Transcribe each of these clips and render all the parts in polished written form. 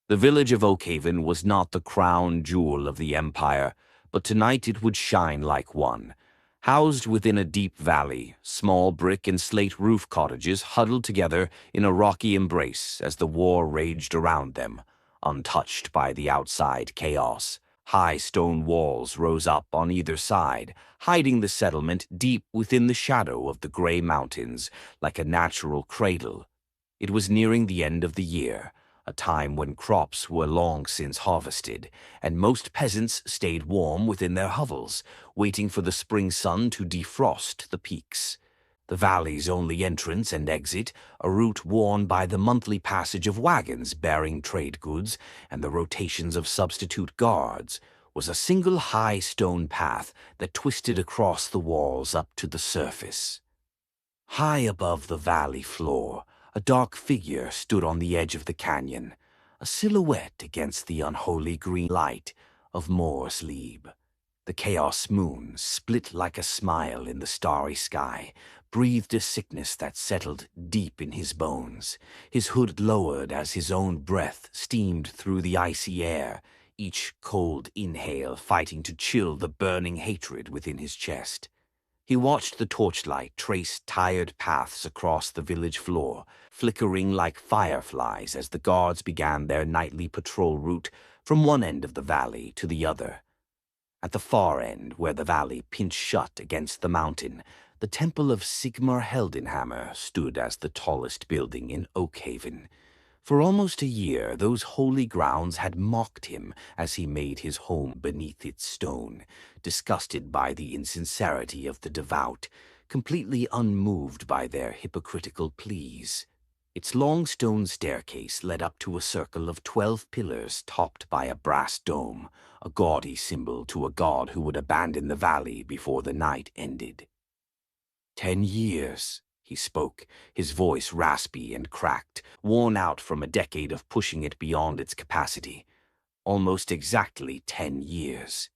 The village of Oakhaven was not the crown jewel of the empire, but tonight it would shine like one. Housed within a deep valley, small brick and slate roof cottages huddled together in a rocky embrace as the war raged around them, untouched by the outside chaos. High stone walls rose up on either side, hiding the settlement deep within the shadow of the gray mountains like a natural cradle. It was nearing the end of the year, a time when crops were long since harvested, and most peasants stayed warm within their hovels, waiting for the spring sun to defrost the peaks. The valley's only entrance and exit, a route worn by the monthly passage of wagons bearing trade goods and the rotations of substitute guards, was a single high stone path that twisted across the walls up to the surface. High above the valley floor, a dark figure stood on the edge of the canyon, a silhouette against the unholy green light of Moor's Lieb. The chaos moon, split like a smile in the starry sky, breathed a sickness that settled deep in his bones. His hood lowered as his own breath steamed through the icy air, each cold inhale fighting to chill the burning hatred within his chest. He watched the torchlight trace tired paths across the village floor, flickering like fireflies as the guards began their nightly patrol route from one end of the valley to the other. At the far end, where the valley pinched shut against the mountain, the temple of Sigmar Heldenhammer stood as the tallest building in Oakhaven. For almost a year, those holy grounds had mocked him as he made his home beneath its stone, disgusted by the insincerity of the devout, completely unmoved by their hypocritical pleas. Its long stone staircase led up to a circle of 12 pillars topped by a brass dome, a gaudy symbol to a god who would abandon the valley before the night ended. 10 years. He spoke, his voice raspy and cracked, worn out from a decade of pushing it beyond its capacity. Almost exactly 10 years.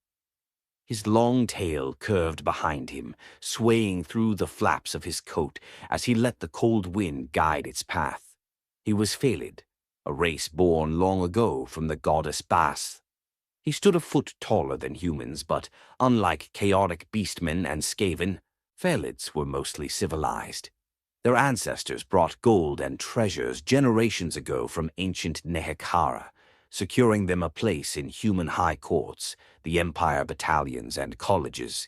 His long tail curved behind him, swaying through the flaps of his coat as he let the cold wind guide its path. He was Phalid, a race born long ago from the goddess Bas. He stood a foot taller than humans, but unlike chaotic beastmen and Skaven, Phalids were mostly civilized. Their ancestors brought gold and treasures generations ago from ancient Nehekhara, securing them a place in human high courts, the empire battalions and colleges.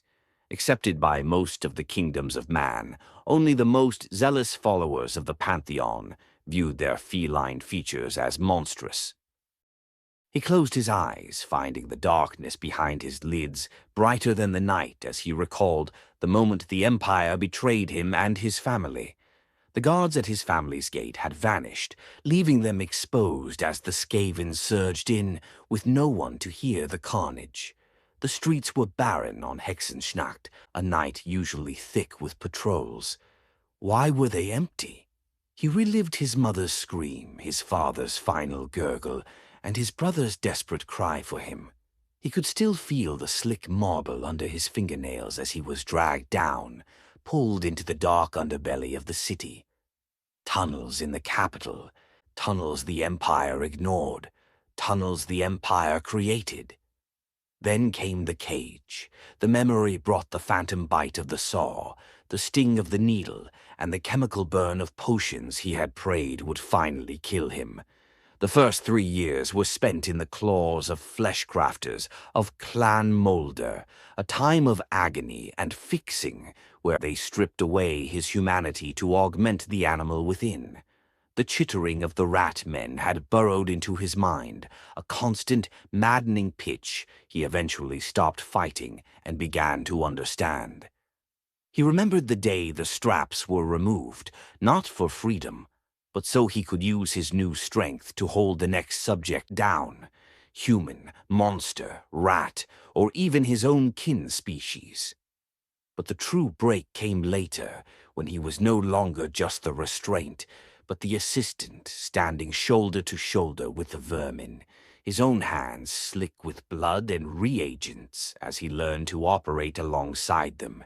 Accepted by most of the kingdoms of man, only the most zealous followers of the pantheon viewed their feline features as monstrous. He closed his eyes, finding the darkness behind his lids brighter than the night as he recalled the moment the empire betrayed him and his family. The guards at his family's gate had vanished, leaving them exposed as the Skaven surged in, with no one to hear the carnage. The streets were barren on Hexenschnacht, a night usually thick with patrols. Why were they empty? He relived his mother's scream, his father's final gurgle, and his brother's desperate cry for him. He could still feel the slick marble under his fingernails as he was dragged down, pulled into the dark underbelly of the city. Tunnels in the capital, tunnels the Empire ignored, tunnels the Empire created. Then came the cage. The memory brought the phantom bite of the saw, the sting of the needle, and the chemical burn of potions he had prayed would finally kill him. The first 3 years were spent in the claws of fleshcrafters, of Clan Moulder, a time of agony and fixing, where they stripped away his humanity to augment the animal within. The chittering of the rat men had burrowed into his mind, a constant, maddening pitch. He eventually stopped fighting and began to understand. He remembered the day the straps were removed, not for freedom, but so he could use his new strength to hold the next subject down. Human, monster, rat, or even his own kin species. But the true break came later, when he was no longer just the restraint, but the assistant, standing shoulder to shoulder with the vermin, his own hands slick with blood and reagents as he learned to operate alongside them.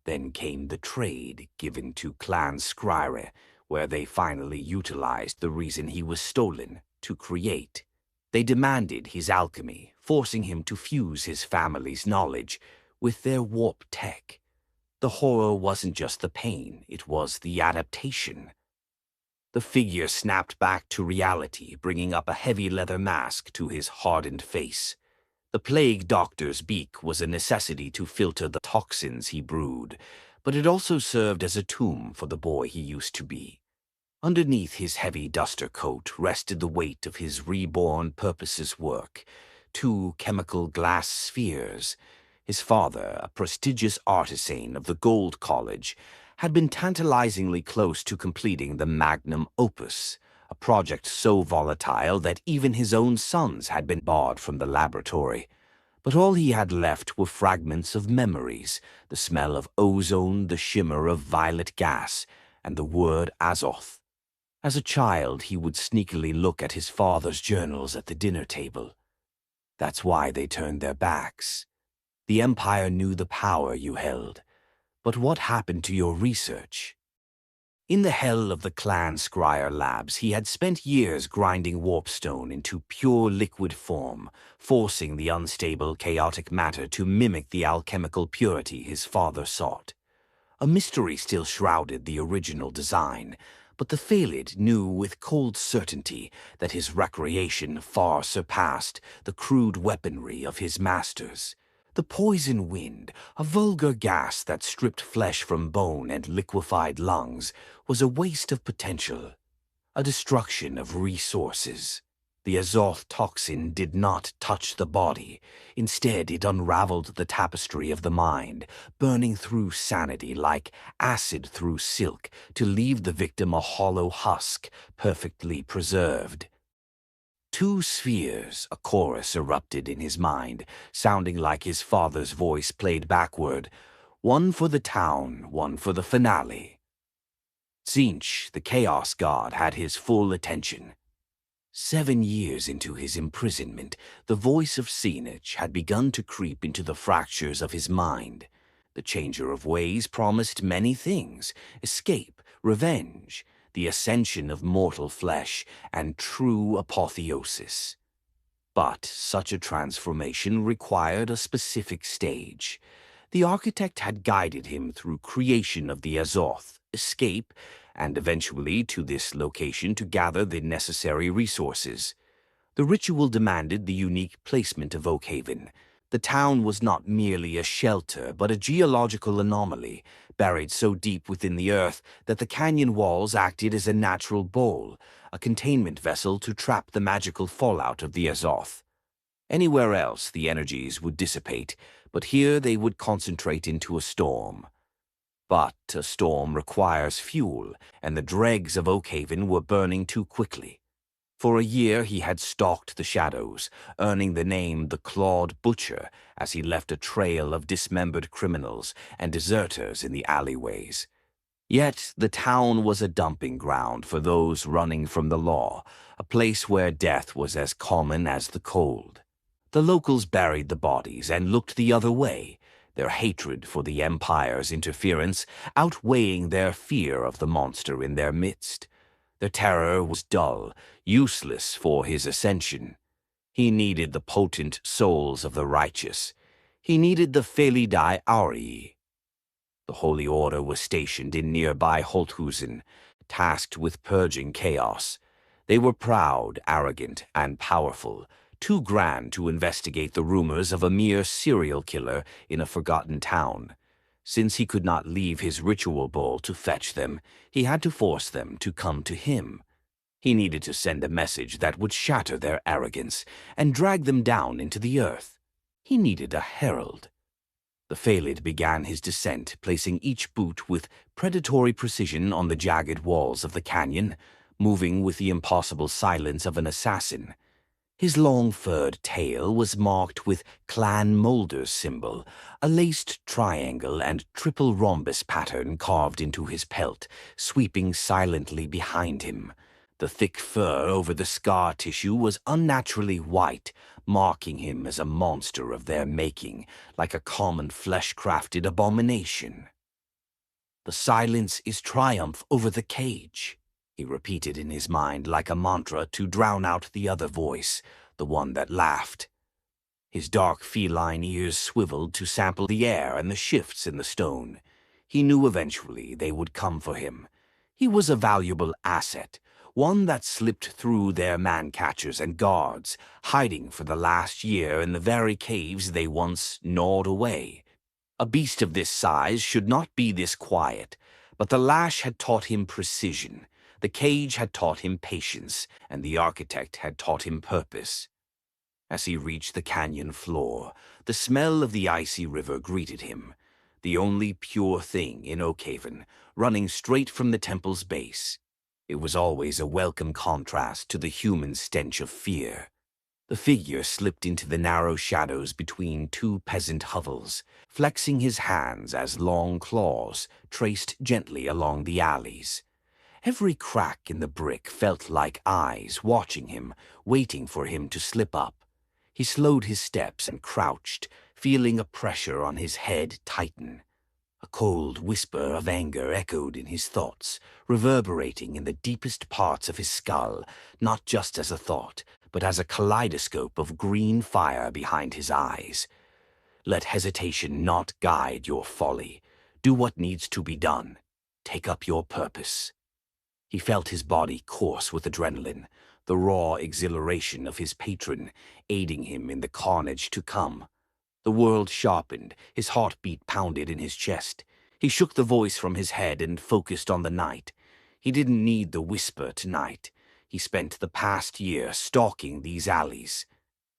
Then came the trade given to Clan Skryre, where they finally utilized the reason he was stolen to create. They demanded his alchemy, forcing him to fuse his family's knowledge with their warp tech. The horror wasn't just the pain, it was the adaptation. The figure snapped back to reality, bringing up a heavy leather mask to his hardened face. The plague doctor's beak was a necessity to filter the toxins he brewed, but it also served as a tomb for the boy he used to be. Underneath his heavy duster coat rested the weight of his reborn purpose's work, 2 chemical glass spheres. His father, a prestigious artisan of the Gold College, had been tantalizingly close to completing the magnum opus, a project so volatile that even his own sons had been barred from the laboratory. But all he had left were fragments of memories, the smell of ozone, the shimmer of violet gas, and the word Azoth. As a child, he would sneakily look at his father's journals at the dinner table. That's why they turned their backs. The Empire knew the power you held. But what happened to your research? In the hell of the clan Scryer Labs, he had spent years grinding warpstone into pure liquid form, forcing the unstable, chaotic matter to mimic the alchemical purity his father sought. A mystery still shrouded the original design, but the Phalid knew with cold certainty that his recreation far surpassed the crude weaponry of his masters. The poison wind, a vulgar gas that stripped flesh from bone and liquefied lungs, was a waste of potential, a destruction of resources. The Azoth toxin did not touch the body. Instead, it unraveled the tapestry of the mind, burning through sanity like acid through silk to leave the victim a hollow husk, perfectly preserved. 2 spheres, a chorus erupted in his mind, sounding like his father's voice played backward. 1 for the town, 1 for the finale. Tzeentch, the Chaos God, had his full attention. 7 years into his imprisonment, the voice of Tzeentch had begun to creep into the fractures of his mind. The changer of ways promised many things: escape, revenge, the ascension of mortal flesh, and true apotheosis. But such a transformation required a specific stage. The architect had guided him through creation of the Azoth, escape, and eventually to this location to gather the necessary resources. The ritual demanded the unique placement of Oakhaven. The town was not merely a shelter, but a geological anomaly, buried so deep within the earth that the canyon walls acted as a natural bowl, a containment vessel to trap the magical fallout of the Azoth. Anywhere else the energies would dissipate, but here they would concentrate into a storm. But a storm requires fuel, and the dregs of Oakhaven were burning too quickly. For a year he had stalked the shadows, earning the name the Clawed Butcher as he left a trail of dismembered criminals and deserters in the alleyways. Yet the town was a dumping ground for those running from the law, a place where death was as common as the cold. The locals buried the bodies and looked the other way, their hatred for the Empire's interference outweighing their fear of the monster in their midst. Their terror was dull, useless for his ascension. He needed the potent souls of the righteous. He needed the Felidae Aurii. The Holy Order was stationed in nearby Holthusen, tasked with purging chaos. They were proud, arrogant, and powerful, too grand to investigate the rumors of a mere serial killer in a forgotten town. Since he could not leave his ritual bowl to fetch them, he had to force them to come to him. He needed to send a message that would shatter their arrogance and drag them down into the earth. He needed a herald. The Phalid began his descent, placing each boot with predatory precision on the jagged walls of the canyon, moving with the impossible silence of an assassin. His long furred tail was marked with Clan Molder's symbol, a laced triangle and triple rhombus pattern carved into his pelt, sweeping silently behind him. The thick fur over the scar tissue was unnaturally white, marking him as a monster of their making, like a common flesh-crafted abomination. "The silence is triumph over the cage," he repeated in his mind like a mantra to drown out the other voice. the one that laughed. His dark feline ears swiveled to sample the air and the shifts in the stone. He knew eventually they would come for him. He was a valuable asset, one that slipped through their man-catchers and guards, hiding for the last year in the very caves they once gnawed away. A beast of this size should not be this quiet, but the lash had taught him precision, the cage had taught him patience, and the architect had taught him purpose. As he reached the canyon floor, the smell of the icy river greeted him, the only pure thing in Oakhaven, running straight from the temple's base. It was always a welcome contrast to the human stench of fear. The figure slipped into the narrow shadows between two peasant hovels, flexing his hands as long claws traced gently along the alleys. Every crack in the brick felt like eyes watching him, waiting for him to slip up. He slowed his steps and crouched, feeling a pressure on his head tighten. A cold whisper of anger echoed in his thoughts, reverberating in the deepest parts of his skull, not just as a thought, but as a kaleidoscope of green fire behind his eyes. Let hesitation not guide your folly. Do what needs to be done. Take up your purpose. He felt his body course with adrenaline, the raw exhilaration of his patron, aiding him in the carnage to come. The world sharpened, his heartbeat pounded in his chest. He shook the voice from his head and focused on the night. He didn't need the whisper tonight. He spent the past year stalking these alleys.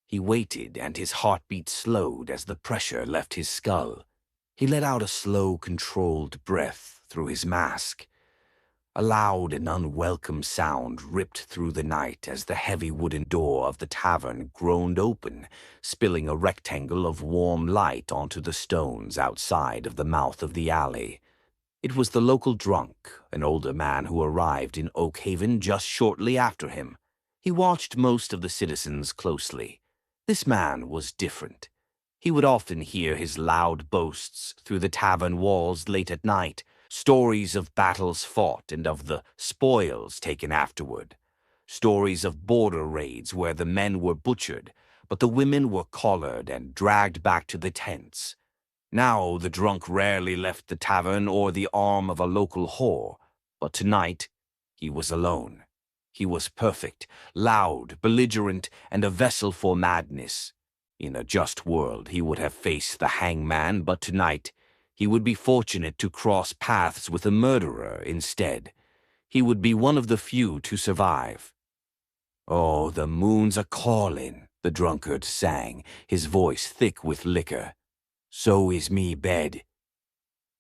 He waited, and his heartbeat slowed as the pressure left his skull. He let out a slow, controlled breath through his mask. A loud and unwelcome sound ripped through the night as the heavy wooden door of the tavern groaned open, spilling a rectangle of warm light onto the stones outside of the mouth of the alley. It was the local drunk, an older man who arrived in Oakhaven just shortly after him. He watched most of the citizens closely. This man was different. He would often hear his loud boasts through the tavern walls late at night, stories of battles fought and of the spoils taken afterward. Stories of border raids where the men were butchered, but the women were collared and dragged back to the tents. Now the drunk rarely left the tavern or the arm of a local whore, but tonight he was alone. He was perfect, loud, belligerent, and a vessel for madness. In a just world he would have faced the hangman, but tonight he would be fortunate to cross paths with a murderer instead. He would be one of the few to survive. "Oh, the moon's a-callin'," the drunkard sang, his voice thick with liquor. "So is me bed."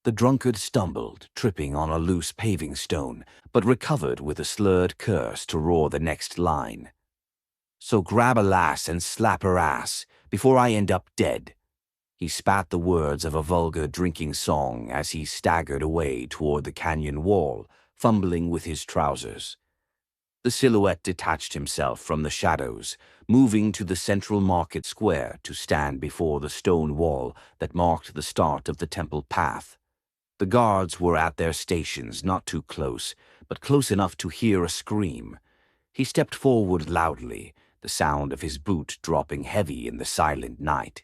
The drunkard stumbled, tripping on a loose paving stone, but recovered with a slurred curse to roar the next line. "So grab a lass and slap her ass, before I end up dead." He spat the words of a vulgar drinking song as he staggered away toward the canyon wall, fumbling with his trousers. The silhouette detached himself from the shadows, moving to the central market square to stand before the stone wall that marked the start of the temple path. The guards were at their stations, not too close, but close enough to hear a scream. He stepped forward loudly, the sound of his boot dropping heavy in the silent night.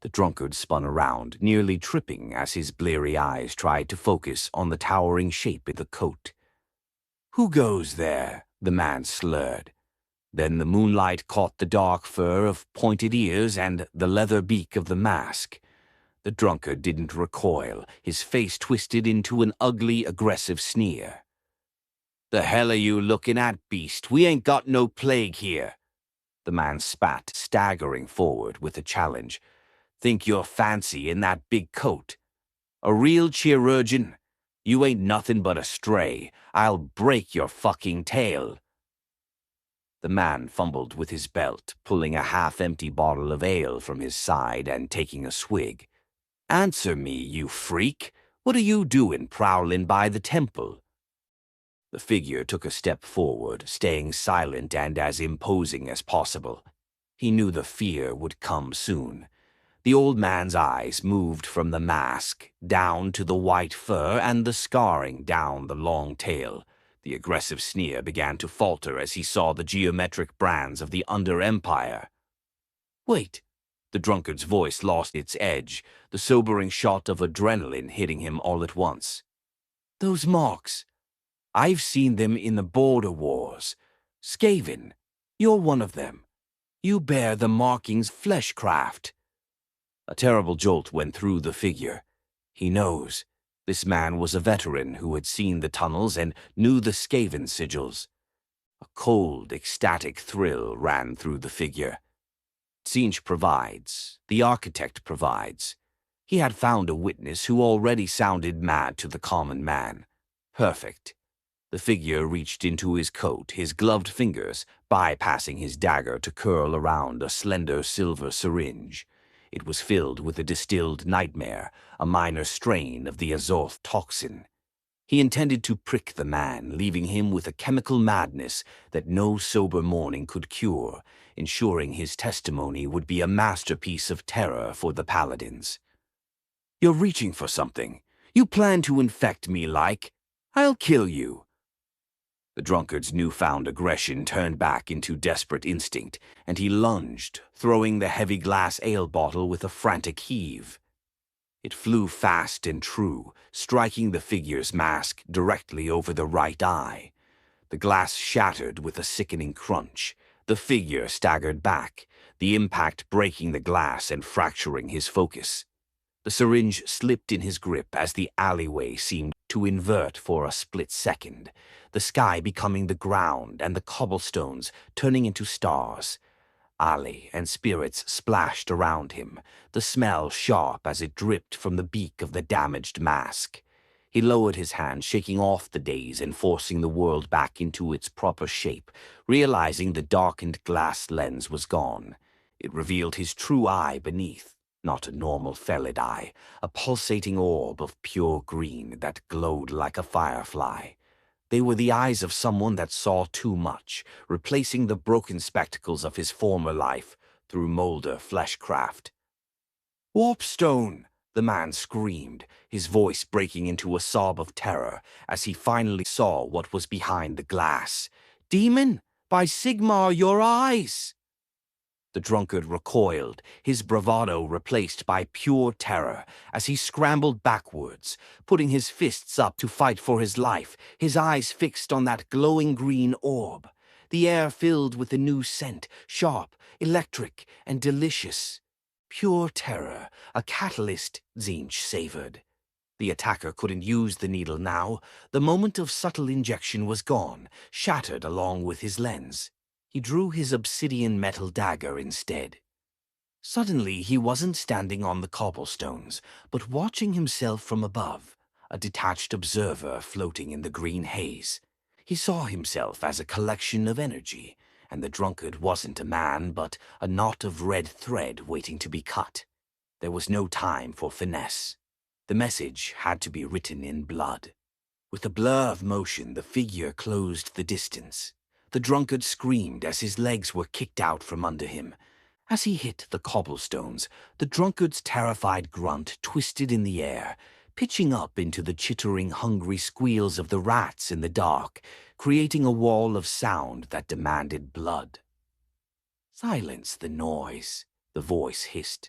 The drunkard spun around, nearly tripping as his bleary eyes tried to focus on the towering shape in the coat. "Who goes there?" the man slurred. Then the moonlight caught the dark fur of pointed ears and the leather beak of the mask. The drunkard didn't recoil, his face twisted into an ugly, aggressive sneer. "The hell are you looking at, beast? We ain't got no plague here." The man spat, staggering forward with a challenge. "Think you're fancy in that big coat? A real chirurgeon? You ain't nothing but a stray. I'll break your fucking tail." The man fumbled with his belt, pulling a half-empty bottle of ale from his side and taking a swig. "Answer me, you freak. What are you doing prowling by the temple?" The figure took a step forward, staying silent and as imposing as possible. He knew the fear would come soon. The old man's eyes moved from the mask, down to the white fur and the scarring down the long tail. The aggressive sneer began to falter as he saw the geometric brands of the Under-Empire. Wait. The drunkard's voice lost its edge, the sobering shot of adrenaline hitting him all at once. Those marks. I've seen them in the border wars. Skaven, you're one of them. You bear the markings fleshcraft. A terrible jolt went through the figure. He knows. This man was a veteran who had seen the tunnels and knew the Skaven sigils. A cold, ecstatic thrill ran through the figure. Tzeentch provides. The architect provides. He had found a witness who already sounded mad to the common man. Perfect. The figure reached into his coat, his gloved fingers bypassing his dagger to curl around a slender silver syringe. It was filled with a distilled nightmare, a minor strain of the Azorth toxin. He intended to prick the man, leaving him with a chemical madness that no sober morning could cure, ensuring his testimony would be a masterpiece of terror for the paladins. You're reaching for something. You plan to infect me like... I'll kill you. The drunkard's newfound aggression turned back into desperate instinct, and he lunged, throwing the heavy glass ale bottle with a frantic heave. It flew fast and true, striking the figure's mask directly over the right eye. The glass shattered with a sickening crunch. The figure staggered back, the impact breaking the glass and fracturing his focus. The syringe slipped in his grip as the alleyway seemed to invert for a split second, the sky becoming the ground and the cobblestones turning into stars. Ali and spirits splashed around him, the smell sharp as it dripped from the beak of the damaged mask. He lowered his hand, shaking off the daze and forcing the world back into its proper shape, realizing the darkened glass lens was gone. It revealed his true eye beneath, not a normal felid eye, a pulsating orb of pure green that glowed like a firefly. They were the eyes of someone that saw too much, replacing the broken spectacles of his former life through Molder fleshcraft. Warpstone! The man screamed, his voice breaking into a sob of terror as he finally saw what was behind the glass. Demon! By Sigmar, your eyes! The drunkard recoiled, his bravado replaced by pure terror as he scrambled backwards, putting his fists up to fight for his life, his eyes fixed on that glowing green orb. The air filled with a new scent, sharp, electric, and delicious. Pure terror, a catalyst, Tzeentch savored. The attacker couldn't use the needle now. The moment of subtle injection was gone, shattered along with his lens. He drew his obsidian metal dagger instead. Suddenly he wasn't standing on the cobblestones, but watching himself from above, a detached observer floating in the green haze. He saw himself as a collection of energy, and the drunkard wasn't a man but a knot of red thread waiting to be cut. There was no time for finesse. The message had to be written in blood. With a blur of motion, the figure closed the distance. The drunkard screamed as his legs were kicked out from under him. As he hit the cobblestones, the drunkard's terrified grunt twisted in the air, pitching up into the chittering, hungry squeals of the rats in the dark, creating a wall of sound that demanded blood. Silence the noise, the voice hissed.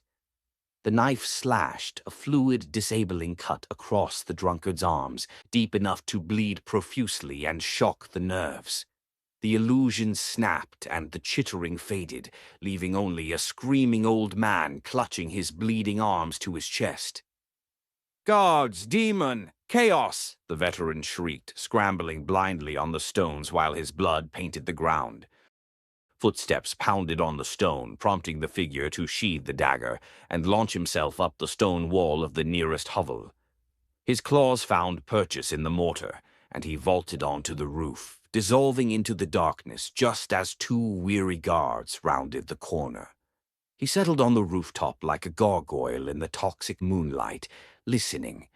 The knife slashed, a fluid, disabling cut across the drunkard's arms, deep enough to bleed profusely and shock the nerves. The illusion snapped and the chittering faded, leaving only a screaming old man clutching his bleeding arms to his chest. "Guards! Demon! Chaos!" the veteran shrieked, scrambling blindly on the stones while his blood painted the ground. Footsteps pounded on the stone, prompting the figure to sheathe the dagger and launch himself up the stone wall of the nearest hovel. His claws found purchase in the mortar, and he vaulted onto the roof, dissolving into the darkness just as two weary guards rounded the corner. He settled on the rooftop like a gargoyle in the toxic moonlight, listening.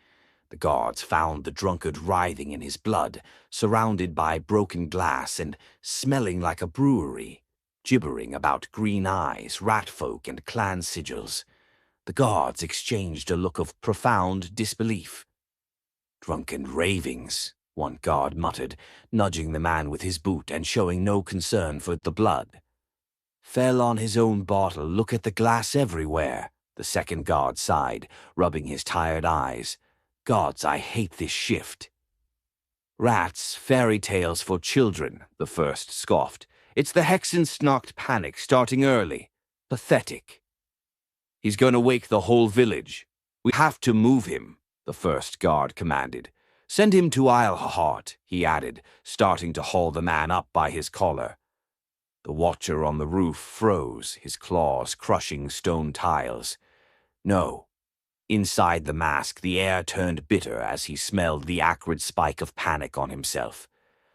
The guards found the drunkard writhing in his blood, surrounded by broken glass and smelling like a brewery, gibbering about green eyes, ratfolk, and clan sigils. The guards exchanged a look of profound disbelief. Drunken ravings. one guard muttered, nudging the man with his boot and showing no concern for the blood. Fell on his own bottle, look at the glass everywhere, the second guard sighed, rubbing his tired eyes. Gods, I hate this shift. Rats, fairy tales for children, the first scoffed. It's the Hexen-snocked panic starting early. Pathetic. He's going to wake the whole village. We have to move him, the first guard commanded. Send him to Isleheart, he added, starting to haul the man up by his collar. The watcher on the roof froze, his claws crushing stone tiles. No. Inside the mask, the air turned bitter as he smelled the acrid spike of panic on himself.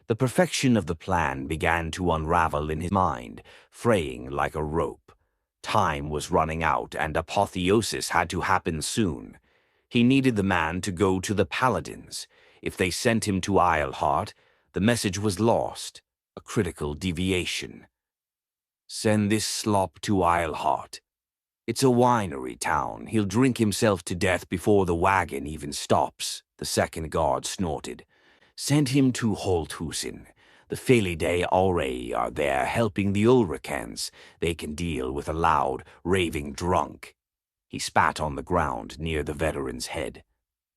The perfection of the plan began to unravel in his mind, fraying like a rope. Time was running out, and apotheosis had to happen soon. He needed the man to go to the Paladins. If they sent him to Isleheart, the message was lost, a critical deviation. Send this slop to Isleheart. It's a winery town. He'll drink himself to death before the wagon even stops, the second guard snorted. Send him to Holthusen. The Felidae already are there helping the Ulricans. They can deal with a loud, raving drunk. He spat on the ground near the veteran's head.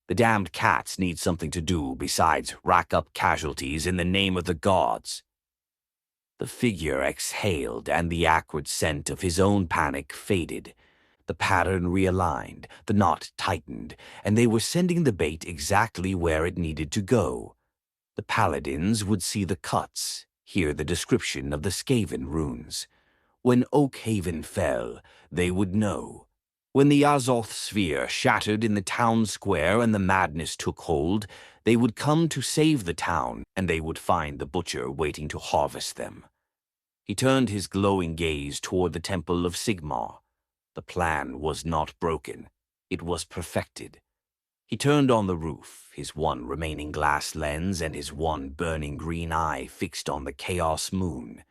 The damned cats need something to do besides rack up casualties in the name of the gods. The figure exhaled, and the acrid scent of his own panic faded. The pattern realigned, the knot tightened, and they were sending the bait exactly where it needed to go. The Paladins would see the cuts, hear the description of the Skaven runes. When Oakhaven fell, they would know. When the Azoth sphere shattered in the town square and the madness took hold, they would come to save the town, and they would find the butcher waiting to harvest them. He turned his glowing gaze toward the Temple of Sigmar. The plan was not broken. It was perfected. He turned on the roof, his one remaining glass lens and his one burning green eye fixed on the Chaos Moon.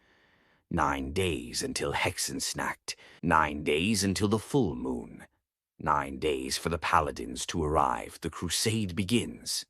9 days until Hexen snacked. 9 days until the full moon. 9 days for the Paladins to arrive. The crusade begins.